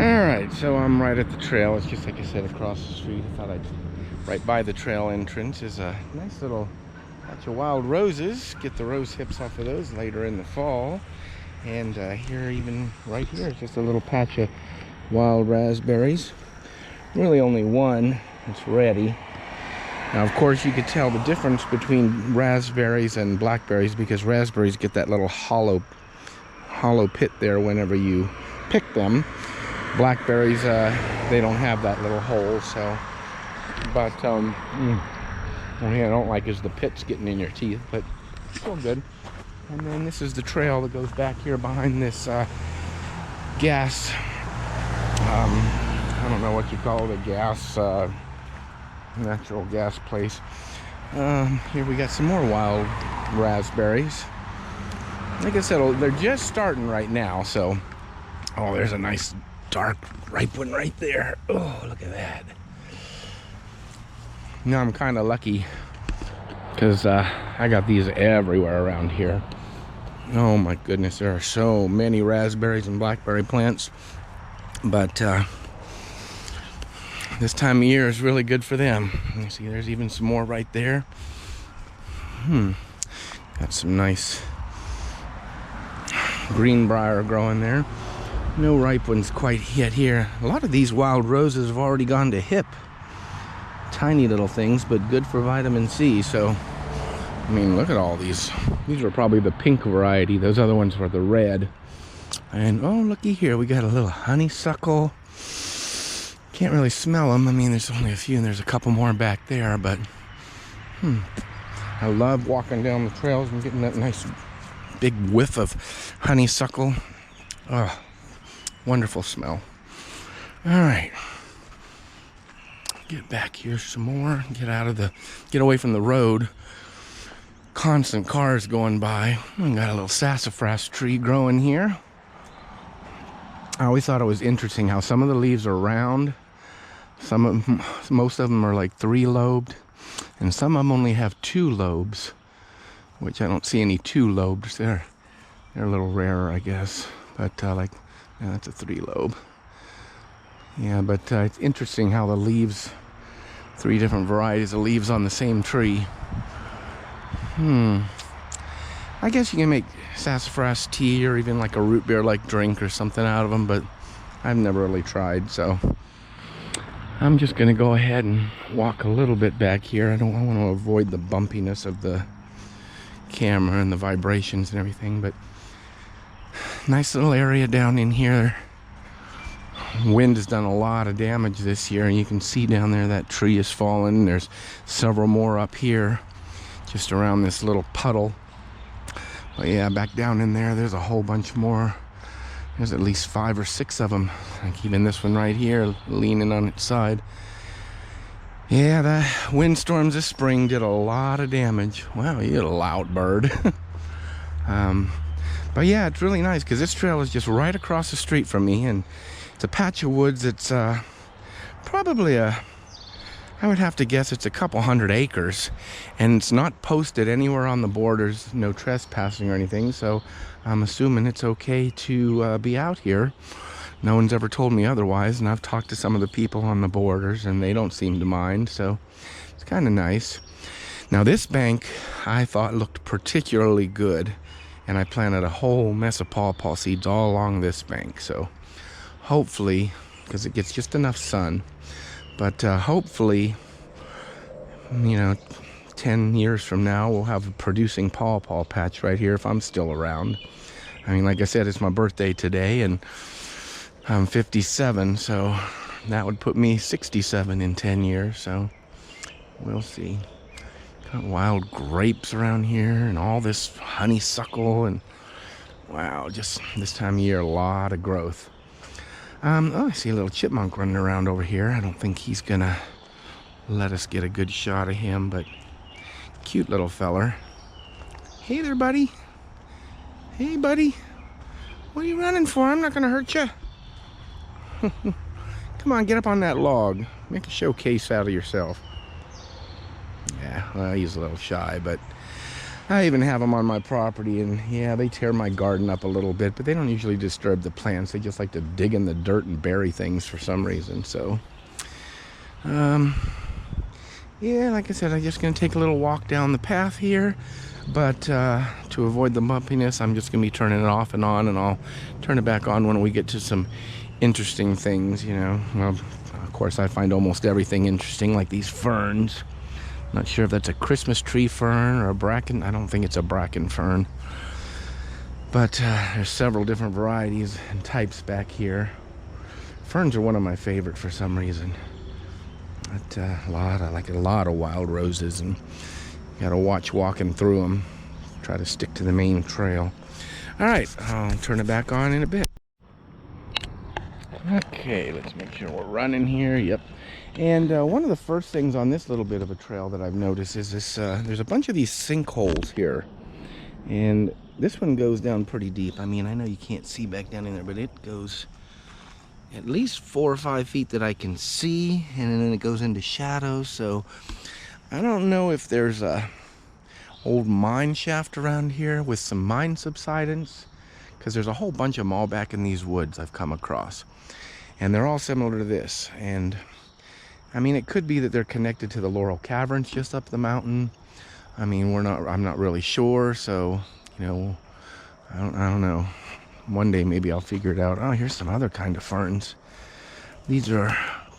Alright, so I'm right at the trail. It's just like I said, across the street. I thought I'd right by the trail entrance is a nice little patch of wild roses. Get the rose hips off of those later in the fall. And here, even right here, is just a little patch of wild raspberries. Really only one that's ready. Now, of course, you could tell the difference between raspberries and blackberries because raspberries get that little hollow pit there whenever you pick them. Blackberries, they don't have that little hole, so. But one thing I don't like is the pits getting in your teeth, but still good. And then this is the trail that goes back here behind this gas. I don't know what you call it, a gas, natural gas place. Here we got some more wild raspberries. Like I said, they're just starting right now, so. Oh, there's a nice dark ripe one right there. Oh, look at that. Now I'm kind of lucky because I got these everywhere around here. Oh my goodness, there are so many raspberries and blackberry plants, but this time of year is really good for them. You see, there's even some more right there. Got some nice greenbrier growing there. No ripe ones quite yet here. A lot of these wild roses have already gone to hip. Tiny little things, but good for vitamin C. So, I mean, look at all these. These are probably the pink variety. Those other ones were the red. And, oh, looky here. We got a little honeysuckle. Can't really smell them. I mean, there's only a few, and there's a couple more back there. But, I love walking down the trails and getting that nice big whiff of honeysuckle. Oh, wonderful smell. All right. Get back here some more. Get away from the road. Constant cars going by. We got a little sassafras tree growing here. I always thought it was interesting how some of the leaves are round. Most of them are like 3-lobed, and some of them only have 2 lobes, which I don't see any 2 lobes. They're a little rarer, I guess. But that's a 3-lobe. Yeah, but it's interesting how the leaves, 3 different varieties of leaves on the same tree. I guess you can make sassafras tea or even like a root beer like drink or something out of them, but I've never really tried, so I'm just gonna go ahead and walk a little bit back here. I want to avoid the bumpiness of the camera and the vibrations and everything, but nice little area down in here. Wind has done a lot of damage this year, and you can see down there that tree is fallen. There's several more up here just around this little puddle. But yeah, back down in there, there's a whole bunch more. There's at least 5 or 6 of them. Like even this one right here, leaning on its side. Yeah, the windstorms this spring did a lot of damage. Wow, you loud bird. But yeah, it's really nice because this trail is just right across the street from me, and it's a patch of woods that's probably I would have to guess it's a couple hundred acres, and it's not posted anywhere on the borders, no trespassing or anything, so I'm assuming it's okay to be out here. No one's ever told me otherwise, and I've talked to some of the people on the borders, and they don't seem to mind, so it's kind of nice. Now this bank I thought looked particularly good, and I planted a whole mess of pawpaw seeds all along this bank, so hopefully, because it gets just enough sun, but hopefully, 10 years from now, we'll have a producing pawpaw patch right here if I'm still around. I mean, like I said, it's my birthday today, and I'm 57, so that would put me 67 in 10 years, so we'll see. Got wild grapes around here, and all this honeysuckle, and wow, just this time of year, a lot of growth. Oh, I see a little chipmunk running around over here. I don't think he's gonna let us get a good shot of him, but cute little feller. Hey there, buddy. Hey, buddy. What are you running for? I'm not gonna hurt you. Come on, get up on that log. Make a showcase out of yourself. Yeah, well, he's a little shy, but I even have them on my property, and yeah, they tear my garden up a little bit, but they don't usually disturb the plants. They just like to dig in the dirt and bury things for some reason. So, yeah, like I said, I'm just going to take a little walk down the path here, but to avoid the bumpiness, I'm just going to be turning it off and on, and I'll turn it back on when we get to some interesting things, you know. Well, of course, I find almost everything interesting, like these ferns. Not sure if that's a Christmas tree fern or a bracken. I don't think it's a bracken fern. But there's several different varieties and types back here. Ferns are one of my favorite for some reason. But I like a lot of wild roses, and you gotta watch walking through them. Try to stick to the main trail. All right, I'll turn it back on in a bit. Okay, let's make sure we're running here. Yep. And one of the first things on this little bit of a trail that I've noticed is this, there's a bunch of these sinkholes here. And this one goes down pretty deep. I mean, I know you can't see back down in there, but it goes at least 4 or 5 feet that I can see. And then it goes into shadows. So I don't know if there's a old mine shaft around here with some mine subsidence, because there's a whole bunch of them all back in these woods I've come across. And they're all similar to this. And I mean, it could be that they're connected to the Laurel Caverns just up the mountain. I mean, I'm not really sure, so, you know, I don't know. One day maybe I'll figure it out. Oh, here's some other kind of ferns. These are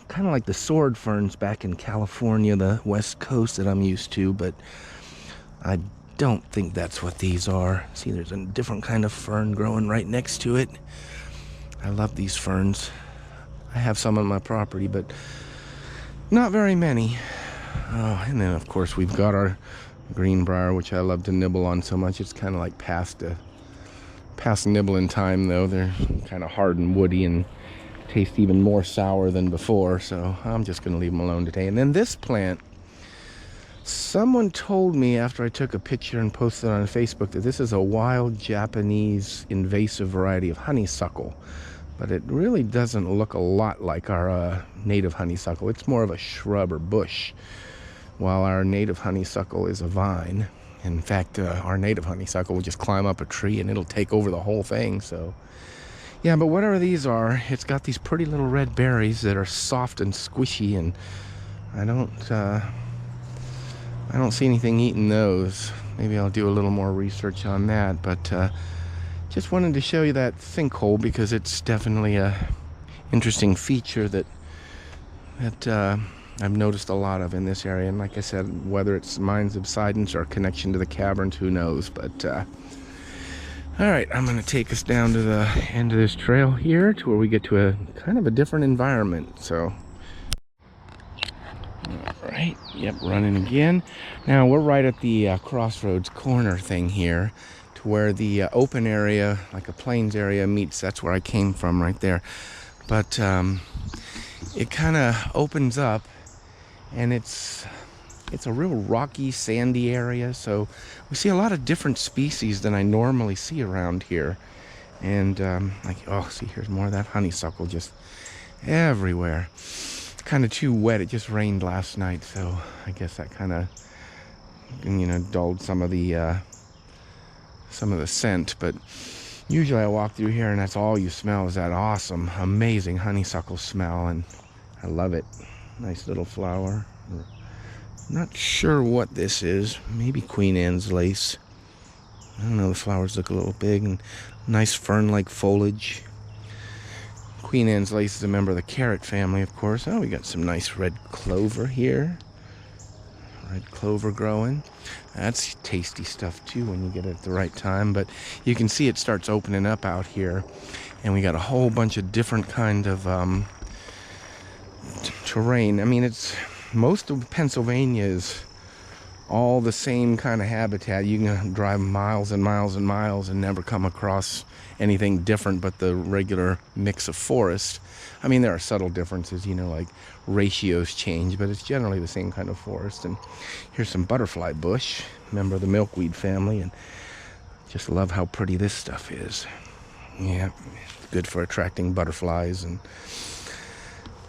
kind of like the sword ferns back in California, the West Coast that I'm used to, but I don't think that's what these are. See, there's a different kind of fern growing right next to it. I love these ferns. I have some on my property, but not very many. Oh, and then of course we've got our greenbrier, which I love to nibble on so much. It's kind of like past nibbling time, though. They're kind of hard and woody and taste even more sour than before, so I'm just going to leave them alone today. And then this plant, someone told me after I took a picture and posted it on Facebook that this is a wild Japanese invasive variety of honeysuckle. But it really doesn't look a lot like our native honeysuckle. It's more of a shrub or bush, while our native honeysuckle is a vine. In fact, our native honeysuckle will just climb up a tree and it'll take over the whole thing. So, yeah, but whatever these are, it's got these pretty little red berries that are soft and squishy, and I don't see anything eating those. Maybe I'll do a little more research on that, but just wanted to show you that sinkhole because it's definitely a interesting feature that I've noticed a lot of in this area. And like I said, whether it's mine subsidence or connection to the caverns, who knows. But all right, I'm going to take us down to the end of this trail here to where we get to a kind of a different environment. So, all right, yep, running again. Now we're right at the crossroads corner thing here, where the open area, like a plains area, meets. That's where I came from, right there. But it kind of opens up, and it's a real rocky, sandy area. So we see a lot of different species than I normally see around here. And like, oh, see, here's more of that honeysuckle just everywhere. It's kind of too wet. It just rained last night, so I guess that kind of, you know, dulled some of the scent. But usually I walk through here and that's all you smell is that awesome, amazing honeysuckle smell, and I love it. Nice little flower. Not sure what this is. Maybe Queen Anne's lace. I don't know, the flowers look a little big, and nice fern-like foliage. Queen Anne's lace is a member of the carrot family, of course. Oh, we got some nice red clover here. Red clover growing. That's tasty stuff too when you get it at the right time. But you can see it starts opening up out here, and we got a whole bunch of different kind of terrain. I mean, it's most of Pennsylvania is all the same kind of habitat. You can drive miles and miles and miles and never come across anything different but the regular mix of forest. I mean, there are subtle differences, you know, like ratios change, but it's generally the same kind of forest. And here's some butterfly bush, member of the milkweed family, and just love how pretty this stuff is. Yeah, it's good for attracting butterflies. And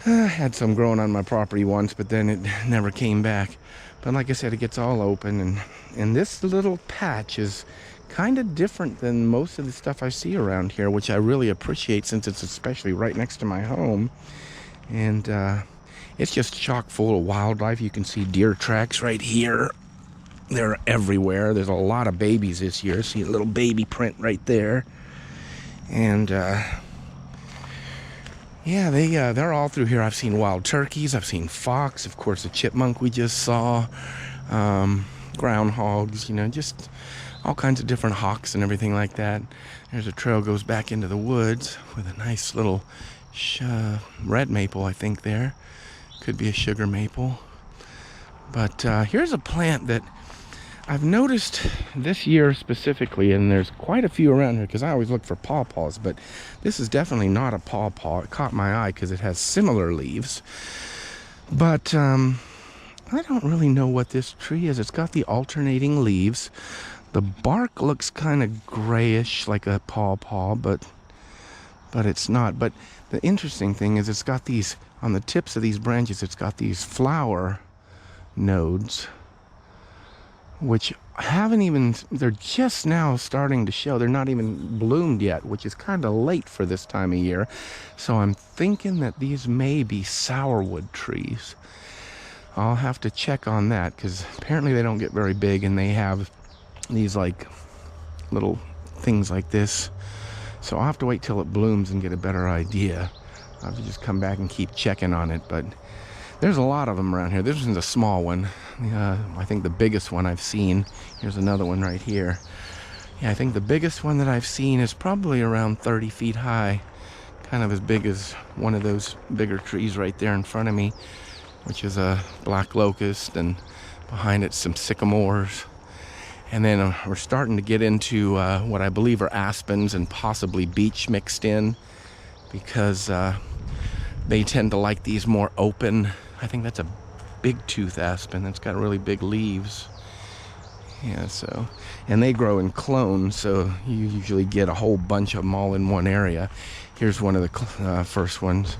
I had some growing on my property once, but then it never came back. But like I said, it gets all open, and this little patch is kind of different than most of the stuff I see around here, which I really appreciate since it's especially right next to my home. And it's just chock full of wildlife. You can see deer tracks right here. They're everywhere. There's a lot of babies this year. See a little baby print right there. And yeah, they're all through here. I've seen wild turkeys. I've seen fox. Of course, the chipmunk we just saw. Groundhogs, you know, just all kinds of different hawks and everything like that. There's a trail goes back into the woods with a nice little red maple, I think there. Could be a sugar maple. But here's a plant that I've noticed this year specifically, and there's quite a few around here because I always look for pawpaws, but this is definitely not a pawpaw. It caught my eye because it has similar leaves. But I don't really know what this tree is. It's got the alternating leaves. The bark looks kind of grayish like a pawpaw, but it's not. But the interesting thing is it's got these, on the tips of these branches, it's got these flower nodes, which haven't even, they're just now starting to show. They're not even bloomed yet, which is kind of late for this time of year. So I'm thinking that these may be sourwood trees. I'll have to check on that because apparently they don't get very big, and they have these like little things like this. So I'll have to wait till it blooms and get a better idea. I'll have to just come back and keep checking on it. But there's a lot of them around here. This one's a small one. I think the biggest one I've seen, here's another one right here. Yeah, I think the biggest one that I've seen is probably around 30 feet high. Kind of as big as one of those bigger trees right there in front of me, which is a black locust, and behind it some sycamores. And then we're starting to get into what I believe are aspens and possibly beech mixed in, because they tend to like these more open. I think that's a big tooth aspen that's got really big leaves. Yeah, so, and they grow in clones, so you usually get a whole bunch of them all in one area. Here's one of the first ones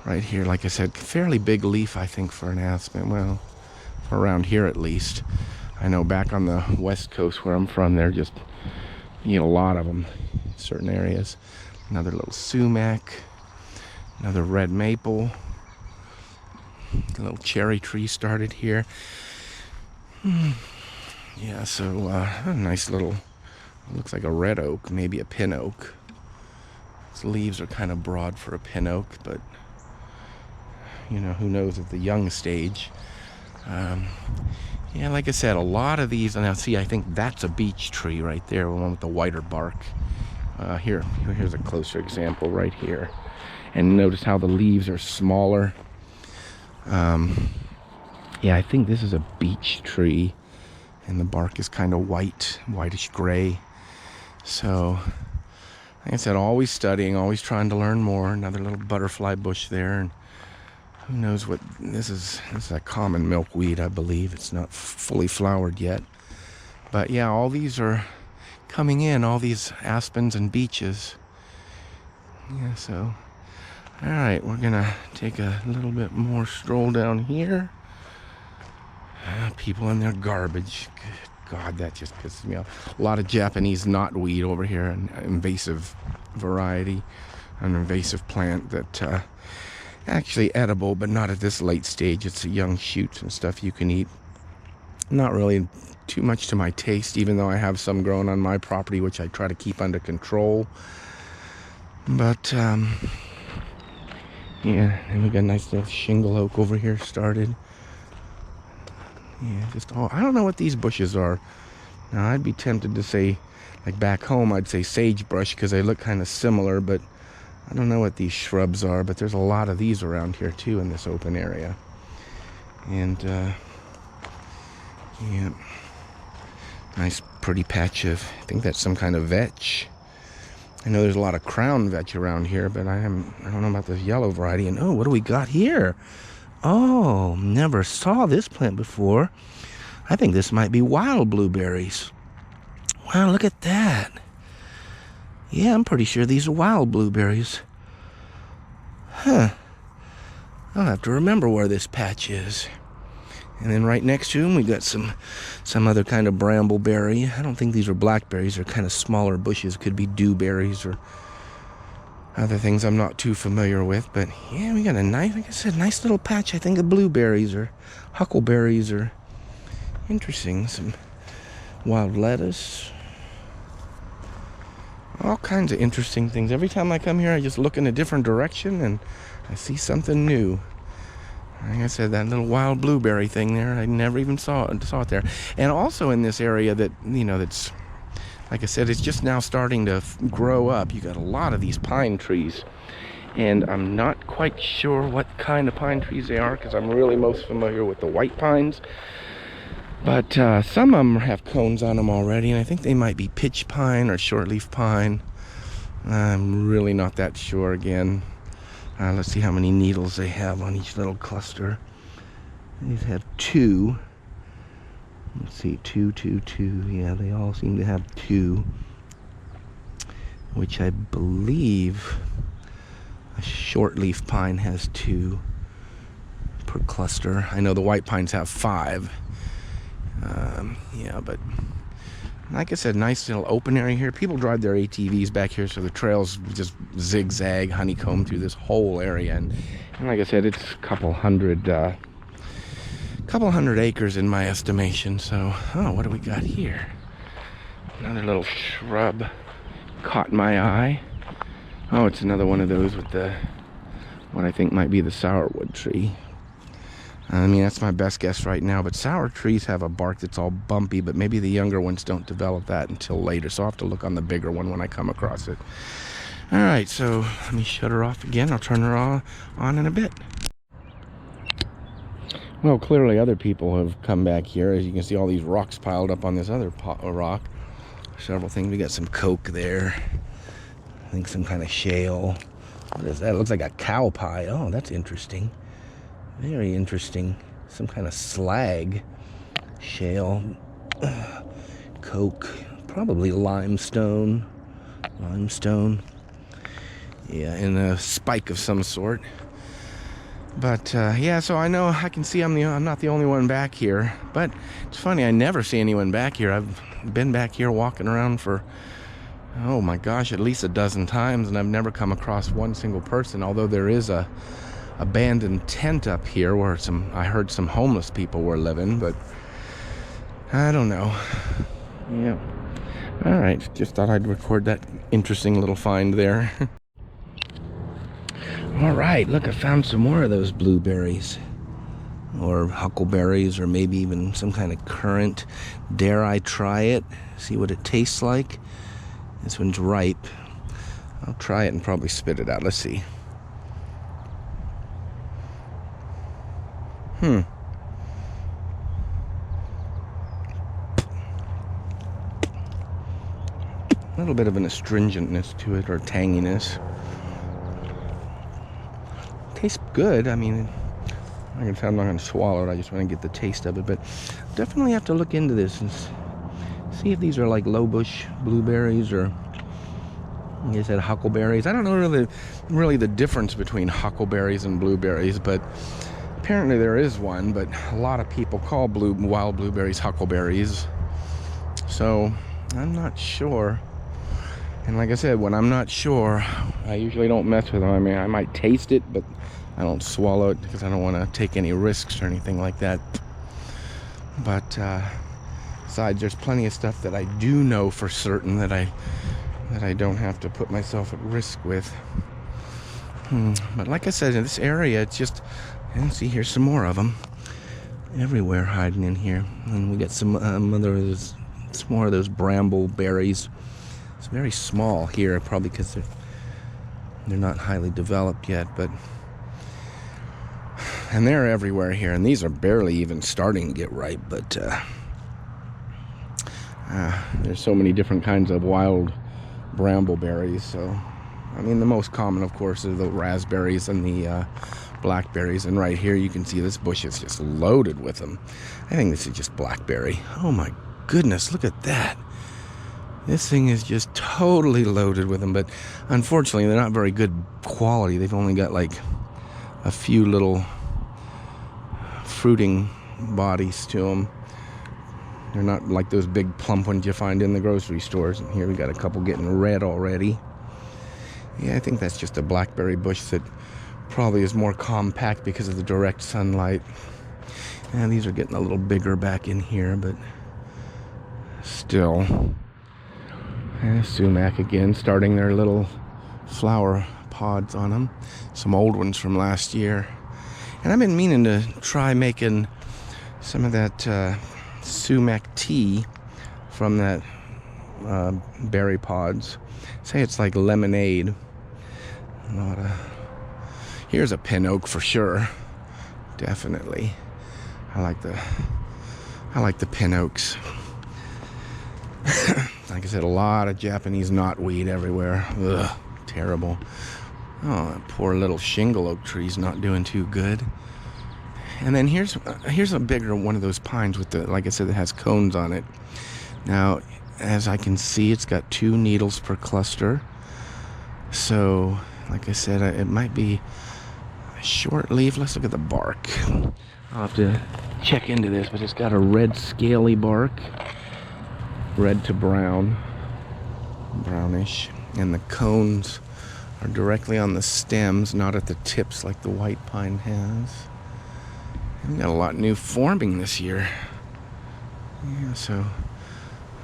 right here. Like I said, fairly big leaf, I think, for an aspen. Well, for around here at least. I know back on the west coast where I'm from, they're just, you know, a lot of them in certain areas. Another little sumac, another red maple. A little cherry tree started here. Yeah, so a nice little, looks like a red oak, maybe a pin oak. Its leaves are kind of broad for a pin oak, but you know, who knows at the young stage. Yeah, like I said, a lot of these, and now see, I think that's a beech tree right there, the one with the whiter bark. Here's a closer example right here. And notice how the leaves are smaller. Yeah, I think this is a beech tree, and the bark is kind of whitish gray. So, like I said, always studying, always trying to learn more. Another little butterfly bush there, and who knows what this is. This is a common milkweed, I believe. It's not fully flowered yet. But yeah, all these are coming in, all these aspens and beeches. Yeah, so all right, we're gonna take a little bit more stroll down here. People in their garbage. Good God, that just pisses me off. A lot of Japanese knotweed over here, an invasive variety, an invasive plant that actually edible, but not at this late stage. It's young shoots and stuff you can eat. Not really too much to my taste, even though I have some growing on my property, which I try to keep under control. But yeah, and we got a nice little shingle oak over here started. Yeah, just all, I don't know what these bushes are. Now, I'd be tempted to say, like back home, I'd say sagebrush because they look kind of similar, but I don't know what these shrubs are. But there's a lot of these around here too in this open area. And yeah, nice pretty patch of, I think that's some kind of vetch. I know there's a lot of crown vetch around here, but I don't know about this yellow variety. And oh, what do we got here? Oh, never saw this plant before. I think this might be wild blueberries. Wow, look at that. Yeah, I'm pretty sure these are wild blueberries. Huh. I'll have to remember where this patch is. And then right next to them, we got some other kind of brambleberry. I don't think these are blackberries. They're kind of smaller bushes. Could be dewberries or other things I'm not too familiar with. But yeah, we got a nice, like I said, nice little patch, I think, of blueberries or huckleberries or interesting. Some wild lettuce. All kinds of interesting things. Every time I come here, I just look in a different direction and I see something new. Like I said, that little wild blueberry thing there, I never even saw it there. And also in this area that, you know, that's, like I said, it's just now starting to grow up. You got a lot of these pine trees. And I'm not quite sure what kind of pine trees they are, because I'm really most familiar with the white pines. But some of them have cones on them already, and I think they might be pitch pine or shortleaf pine. I'm really not that sure again. Let's see how many needles they have on each little cluster. These have 2. Let's see, 2, 2, 2. Yeah, they all seem to have 2. Which I believe a shortleaf pine has 2 per cluster. I know the white pines have 5. Yeah, but like I said, nice little open area here. People drive their ATVs back here, so the trails just zigzag, honeycomb through this whole area. And like I said, it's a couple hundred acres in my estimation. So, oh, what do we got here? Another little shrub caught my eye. Oh, it's another one of those with the, what I think might be the sourwood tree. I mean, that's my best guess right now, but sour trees have a bark that's all bumpy, but maybe the younger ones don't develop that until later, so I'll have to look on the bigger one when I come across it. All right, so let me shut her off again. I'll turn her on in a bit. Well, clearly other people have come back here. As you can see, all these rocks piled up on this other rock. Several things. We got some coke there. I think some kind of shale. What is that? It looks like a cow pie. Oh, that's interesting. Very interesting. Some kind of slag. Shale. Coke. Probably limestone. Limestone. Yeah, and a spike of some sort. But yeah, so I know, I can see I'm not the only one back here. But it's funny, I never see anyone back here. I've been back here walking around for, oh my gosh, at least a dozen times, and I've never come across one single person. Although there is a abandoned tent up here where I heard some homeless people were living, but I don't know. Yeah. All right, just thought I'd record that interesting little find there. All right, look, I found some more of those blueberries or huckleberries, or maybe even some kind of currant. Dare I try it? See what it tastes like? This one's ripe. I'll try it and probably spit it out. Let's see. A little bit of an astringentness to it, or tanginess. Tastes good. I mean, like I said, I'm not going to swallow it. I just want to get the taste of it. But definitely have to look into this and see if these are like low bush blueberries or, like I said, huckleberries. I don't know really the difference between huckleberries and blueberries, but apparently there is one. But a lot of people call wild blueberries huckleberries. So I'm not sure. And like I said, when I'm not sure, I usually don't mess with them. I mean, I might taste it, but I don't swallow it because I don't want to take any risks or anything like that. But besides, there's plenty of stuff that I do know for certain that I don't have to put myself at risk with. But like I said, in this area, it's just, and see, here's some more of them everywhere hiding in here. And we got some more of those bramble berries. It's very small here, probably because they're not highly developed yet, and they're everywhere here, and these are barely even starting to get ripe, but there's so many different kinds of wild brambleberries. So I mean, the most common, of course, are the raspberries and the blackberries, and right here you can see this bush is just loaded with them. I think this is just blackberry. Oh my goodness, look at that. This thing is just totally loaded with them, but unfortunately they're not very good quality. They've only got like a few little fruiting bodies to them. They're not like those big plump ones you find in the grocery stores. And here we got a couple getting red already. Yeah, I think that's just a blackberry bush that probably is more compact because of the direct sunlight. And these are getting a little bigger back in here, but still. And sumac again, starting their little flower pods on them. Some old ones from last year. And I've been meaning to try making some of that sumac tea from that berry pods. Say it's like lemonade. Here's a pin oak for sure. Definitely. I like the pin oaks. Like I said, a lot of Japanese knotweed everywhere. Ugh, terrible. Oh, that poor little shingle oak tree's not doing too good. And then here's a bigger one of those pines with the, like I said, that has cones on it. Now, as I can see, it's got 2 needles per cluster. So, like I said, it might be a short leaf. Let's look at the bark. I'll have to check into this, but it's got a red scaly bark. Red to brown. Brownish. And the cones are directly on the stems, not at the tips like the white pine has. And we got a lot new forming this year. Yeah, so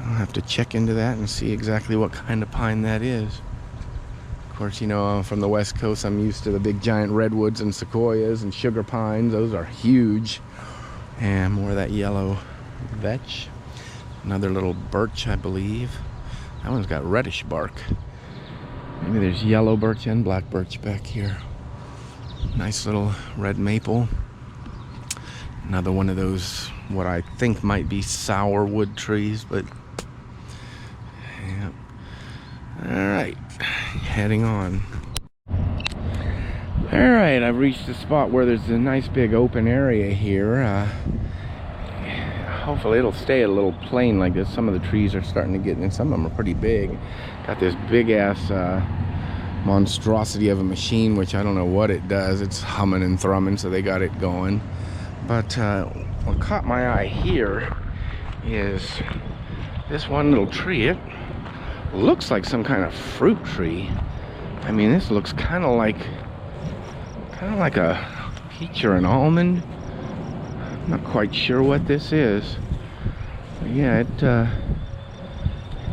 I'll have to check into that and see exactly what kind of pine that is. Of course, you know, from the West Coast, I'm used to the big giant redwoods and sequoias and sugar pines. Those are huge. And more of that yellow vetch. Another little birch, I believe. That one's got reddish bark. Maybe there's yellow birch and black birch back here. Nice little red maple. Another one of those, what I think might be sourwood trees, but yeah. All right, heading on. All right, I've reached a spot where there's a nice big open area here. Hopefully it'll stay a little plain like this. Some of the trees are starting to get, and some of them are pretty big. Got this big ass monstrosity of a machine, which I don't know what it does. It's humming and thrumming, so they got it going. But what caught my eye here is this one little tree. It looks like some kind of fruit tree. I mean, this looks kind of like a peach or an almond. I'm not quite sure what this is. But yeah, it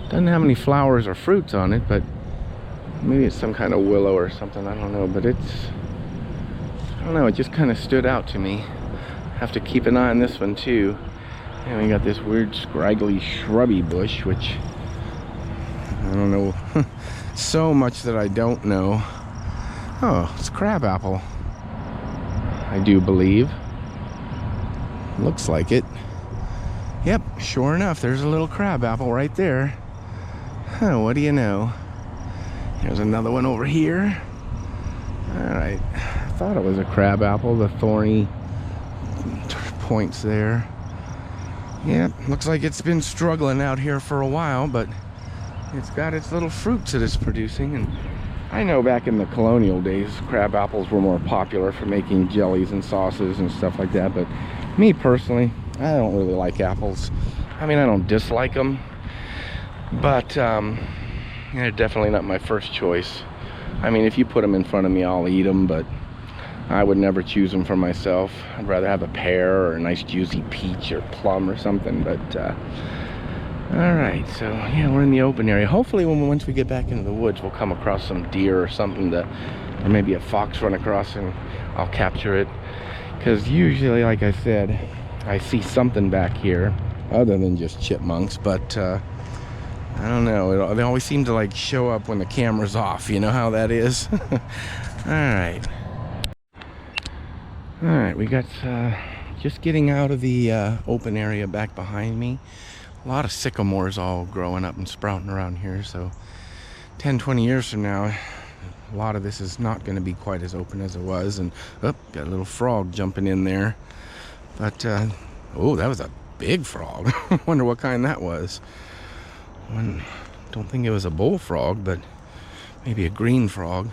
doesn't have any flowers or fruits on it, but maybe it's some kind of willow or something. I don't know, but I don't know, it just kind of stood out to me. Have to keep an eye on this one too. And we got this weird scraggly shrubby bush, which I don't know so much that I don't know. Oh, it's crabapple, I do believe. Looks like it. Yep, sure enough, there's a little crabapple right there. Huh, what do you know? There's another one over here. Alright, I thought it was a crabapple, the thorny points there. Yeah, looks like it's been struggling out here for a while, but it's got its little fruits that it's producing. And I know back in the colonial days, crab apples were more popular for making jellies and sauces and stuff like that, but me personally, I don't really like apples. I mean, I don't dislike them, but they're definitely not my first choice. I mean, if you put them in front of me, I'll eat them, but I would never choose them for myself. I'd rather have a pear or a nice juicy peach or plum or something. But all right, so yeah, we're in the open area. Hopefully once we get back into the woods, we'll come across some deer or something, or maybe a fox run across, and I'll capture it. Because usually, like I said, I see something back here other than just chipmunks, but I don't know, they always seem to like show up when the camera's off. You know how that is. All right, we got just getting out of the open area back behind me. A lot of sycamores all growing up and sprouting around here, so 10-20 years from now, a lot of this is not going to be quite as open as it was. And oh, got a little frog jumping in there. But oh, that was a big frog. Wonder what kind that was. Don't think it was a bullfrog, but maybe a green frog.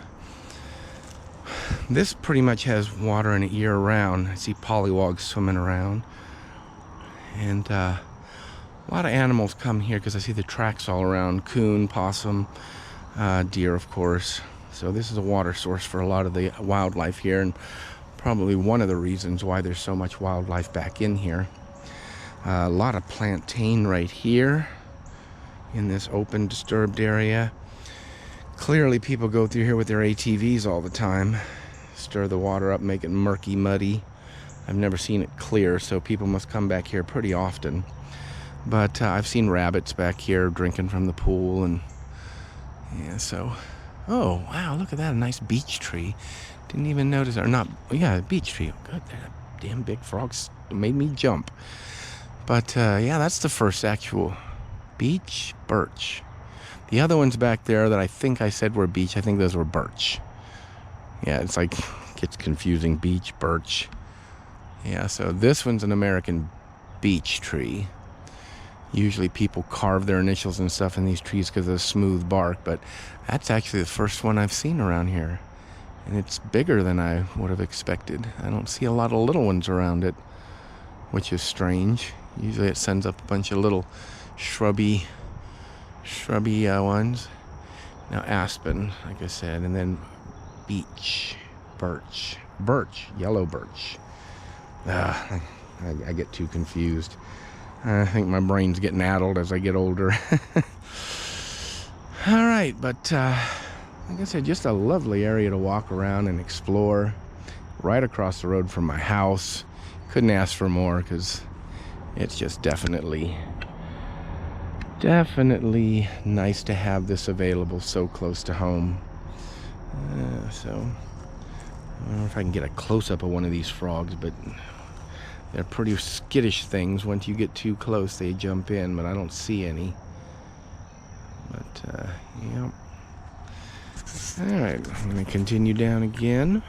This pretty much has water in it year round. I see pollywogs swimming around. And a lot of animals come here because I see the tracks all around. Coon, possum, deer, of course. So this is a water source for a lot of the wildlife here, and probably one of the reasons why there's so much wildlife back in here. A lot of plantain right here in this open, disturbed area. Clearly people go through here with their ATVs all the time. Stir the water up, make it murky, muddy. I've never seen it clear, so people must come back here pretty often. But I've seen rabbits back here drinking from the pool, and yeah, so... Oh, wow, look at that, a nice beech tree. Didn't even notice, or not, yeah, a beech tree. Oh, God, that damn big frogs made me jump. But yeah, that's the first actual beech, birch. The other ones back there that I think I said were beech, I think those were birch. Yeah, it's like, gets confusing, beech, birch. Yeah, so this one's an American beech tree. Usually people carve their initials and stuff in these trees because of the smooth bark, but that's actually the first one I've seen around here. And it's bigger than I would have expected. I don't see a lot of little ones around it, which is strange. Usually it sends up a bunch of little shrubby ones. Now aspen, like I said, and then beech, birch, yellow birch. I get too confused. I think my brain's getting addled as I get older. All right, but like I said, just a lovely area to walk around and explore. Right across the road from my house. Couldn't ask for more because it's just definitely nice to have this available so close to home. So I don't know if I can get a close-up of one of these frogs, but they're pretty skittish things. Once you get too close, they jump in, but I don't see any. But, yeah. All right, I'm going to continue down again.